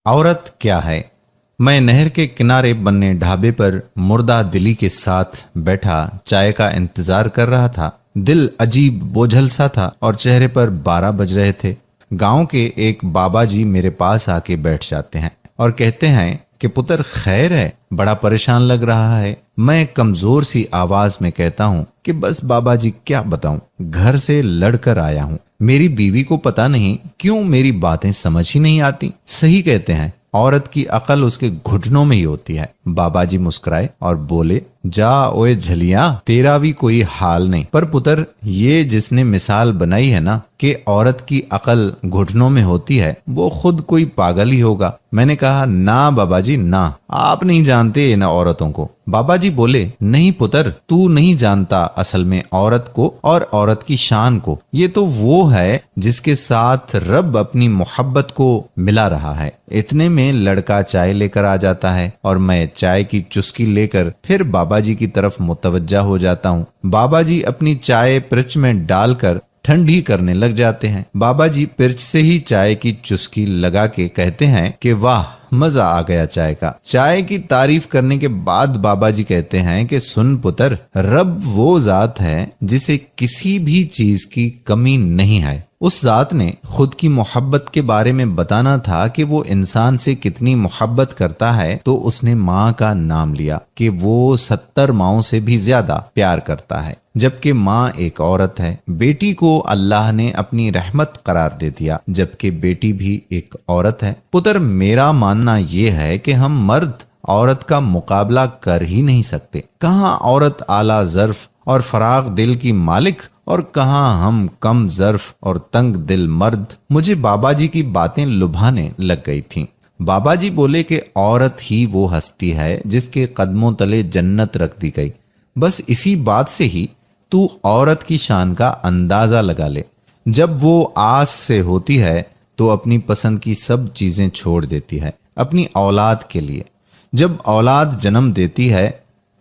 औरत क्या है। मैं नहर के किनारे बने ढाबे पर मुर्दा दिली के साथ बैठा चाय का इंतजार कर रहा था। दिल अजीब बोझल सा था और चेहरे पर 12 बज रहे थे। गांव के एक बाबा जी मेरे पास आके बैठ जाते हैं और कहते हैं कि पुत्र खैर है, बड़ा परेशान लग रहा है। मैं कमजोर सी आवाज में कहता हूँ कि बस बाबा जी क्या बताऊं, घर से लड़कर आया हूँ। मेरी बीवी को पता नहीं क्यों मेरी बातें समझ ही नहीं आती। सही कहते हैं, औरत की अकल उसके घुटनों में ही होती है। बाबा जी मुस्कुराए और बोले, जा ओए झलिया, तेरा भी कोई हाल नहीं। पर पुत्र, ये जिसने मिसाल बनाई है ना कि औरत की अकल घुटनों में होती है, वो खुद कोई पागल ही होगा। मैंने कहा, ना बाबा जी ना, आप नहीं जानते इन औरतों को। बाबा जी बोले, नहीं पुत्र, तू नहीं जानता असल में औरत को और औरत की शान को। ये तो वो है जिसके साथ रब अपनी मोहब्बत को मिला रहा है। इतने में लड़का चाय लेकर आ जाता है और मैं चाय की चुस्की लेकर फिर बाबा जी की तरफ मुतवज्जा हो जाता हूँ। बाबा जी अपनी चाय पिर्च में डालकर ठंडी करने लग जाते हैं। बाबा जी पिर्च से ही चाय की चुस्की लगा के कहते हैं कि वाह, मजा आ गया चाय का। चाय की तारीफ करने के बाद बाबा जी कहते हैं कि सुन पुत्र, रब वो जात है जिसे किसी भी चीज की कमी नहीं है। उस जात ने खुद की मोहब्बत के बारे में बताना था कि वो इंसान से कितनी मोहब्बत करता है, तो उसने माँ का नाम लिया कि वो 70 माओं से भी ज्यादा प्यार करता है। जबकि माँ एक औरत है। बेटी को अल्लाह ने अपनी रहमत करार दे दिया, जबकि बेटी भी एक औरत है। पुत्र, मेरा मानना ये है कि हम मर्द औरत का मुकाबला कर ही नहीं सकते। कहाँ औरत आला ज़र्फ और फराग दिल की मालिक, और कहाँ हम कम ज़र्फ और तंग दिल मर्द। मुझे बाबा जी की बातें लुभाने लग गई थीं। बाबा जी बोले कि औरत ही वो हस्ती है जिसके कदमों तले जन्नत रख दी गई। बस इसी बात से ही तू औरत की शान का अंदाजा लगा ले। जब वो आस से होती है तो अपनी पसंद की सब चीजें छोड़ देती है अपनी औलाद के लिए। जब औलाद जन्म देती है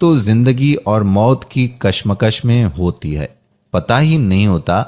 तो जिंदगी और मौत की कश्मकश में होती है। पता ही नहीं होता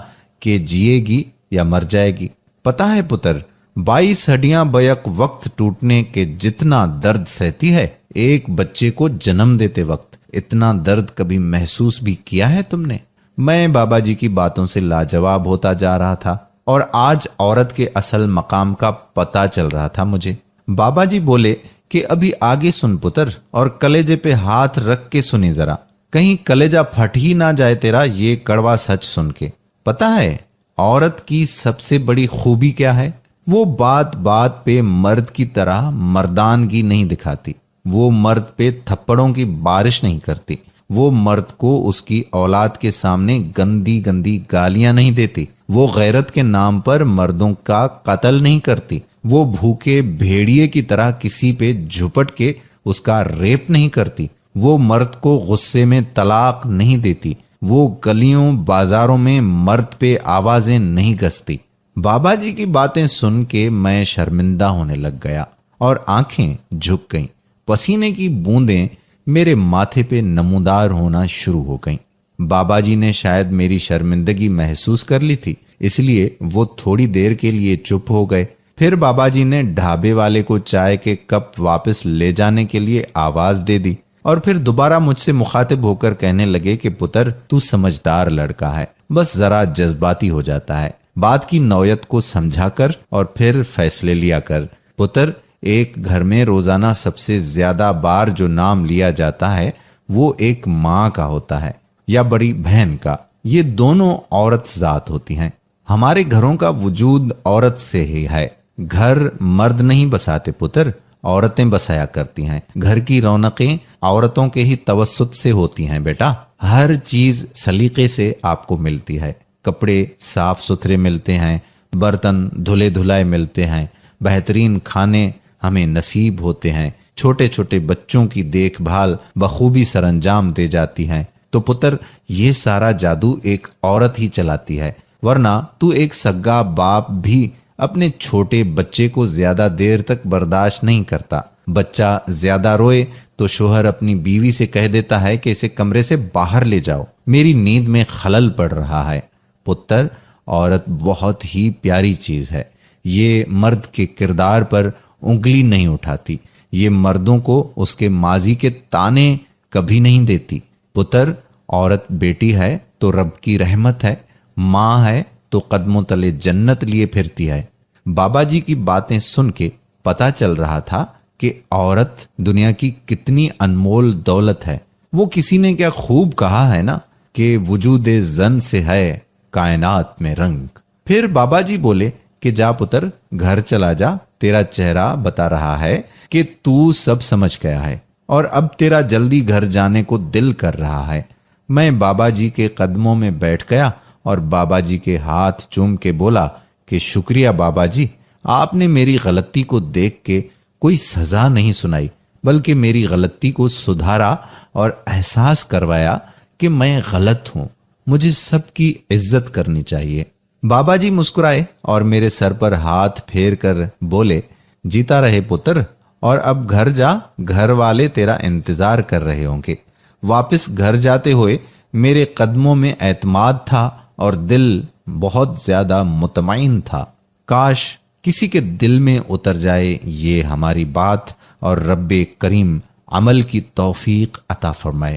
कि जिएगी या मर जाएगी। पता है पुत्र, 22 हड्डियां बैक वक्त टूटने के जितना दर्द सहती है, एक बच्चे को जन्म देते वक्त इतना दर्द कभी महसूस भी किया है तुमने? मैं बाबा जी की बातों से लाजवाब होता जा रहा था और आज औरत के असल मकाम का पता चल रहा था मुझे। बाबा जी बोले कि अभी आगे सुन पुत्र, और कलेजे पे हाथ रख के सुनी जरा, कहीं कलेजा फट ही ना जाए तेरा ये कड़वा सच सुन के। पता है औरत की सबसे बड़ी खूबी क्या है? वो बात बात पे मर्द की तरह मर्दानगी नहीं दिखाती। वो मर्द पे थप्पड़ों की बारिश नहीं करती। वो मर्द को उसकी औलाद के सामने गंदी गंदी गालियां नहीं देती। वो गैरत के नाम पर मर्दों का कत्ल नहीं करती। वो भूखे भेड़िए की तरह किसी पे झुपट के उसका रेप नहीं करती। वो मर्द को गुस्से में तलाक नहीं देती। वो गलियों बाजारों में मर्द पे आवाजें नहीं गसती। बाबा जी की बातें सुन के मैं शर्मिंदा होने लग गया और आंखें झुक गईं। पसीने की बूंदें मेरे माथे पे नमूदार होना शुरू हो गईं। बाबा जी ने शायद मेरी शर्मिंदगी महसूस कर ली थी, इसलिए वो थोड़ी देर के लिए चुप हो गए। फिर बाबा जी ने ढाबे वाले को चाय के कप वापस ले जाने के लिए आवाज दे दी और फिर दोबारा मुझसे मुखातिब होकर कहने लगे कि पुत्र, तू समझदार लड़का है, बस जरा जज्बाती हो जाता है। बात की नौयत को समझा कर और फिर फैसले लिया कर। पुत्र, एक घर में रोजाना सबसे ज्यादा बार जो नाम लिया जाता है वो एक माँ का होता है या बड़ी बहन का। ये दोनों औरत जात होती हैं। हमारे घरों का वजूद औरत से ही है। घर मर्द नहीं बसाते पुत्र, औरतें बसाया करती हैं। घर की रौनकें औरतों के ही तवस्सुत से होती हैं बेटा। हर चीज सलीके से आपको मिलती है। कपड़े साफ सुथरे मिलते हैं, बर्तन धुले धुलाए मिलते हैं, बेहतरीन खाने हमें नसीब होते हैं, छोटे छोटे बच्चों की देखभाल बखूबी सरंजाम दे जाती हैं। तो पुत्र, ये सारा जादू एक औरत ही चलाती है, वरना तू एक सग्गा बाप भी अपने छोटे बच्चे को ज्यादा देर तक बर्दाश्त नहीं करता। बच्चा ज्यादा रोए तो शोहर अपनी बीवी से कह देता है कि इसे कमरे से बाहर ले जाओ, मेरी नींद में खलल पड़ रहा है। पुत्र, औरत बहुत ही प्यारी चीज है। ये मर्द के किरदार पर उंगली नहीं उठाती। ये मर्दों को उसके माजी के ताने कभी नहीं देती। पुत्र, औरत बेटी है तो रब की रहमत है, माँ है तो कदमों तले जन्नत लिए फिरती है। बाबा जी की बातें सुन के पता चल रहा था कि औरत दुनिया की कितनी अनमोल दौलत है। वो किसी ने क्या खूब कहा है ना कि वजूदे जन से है कायनात में रंग। फिर बाबा जी बोले कि जा पुत्र, घर चला जा, तेरा चेहरा बता रहा है कि तू सब समझ गया है और अब तेरा जल्दी घर जाने को दिल कर रहा है। मैं बाबा जी के कदमों में बैठ गया और बाबा जी के हाथ चूम के बोला कि शुक्रिया बाबा जी, आपने मेरी गलती को देख के कोई सजा नहीं सुनाई, बल्कि मेरी गलती को सुधारा और एहसास करवाया कि मैं गलत हूं, मुझे सबकी इज्जत करनी चाहिए। बाबा जी मुस्कुराए और मेरे सर पर हाथ फेर कर बोले, जीता रहे पुत्र, और अब घर जा, घर वाले तेरा इंतजार कर रहे होंगे। वापस घर जाते हुए मेरे कदमों में एतमाद था और दिल बहुत ज्यादा मुतमईन था। काश किसी के दिल में उतर जाए ये हमारी बात और रब्बे करीम अमल की तौफीक अता फरमाए।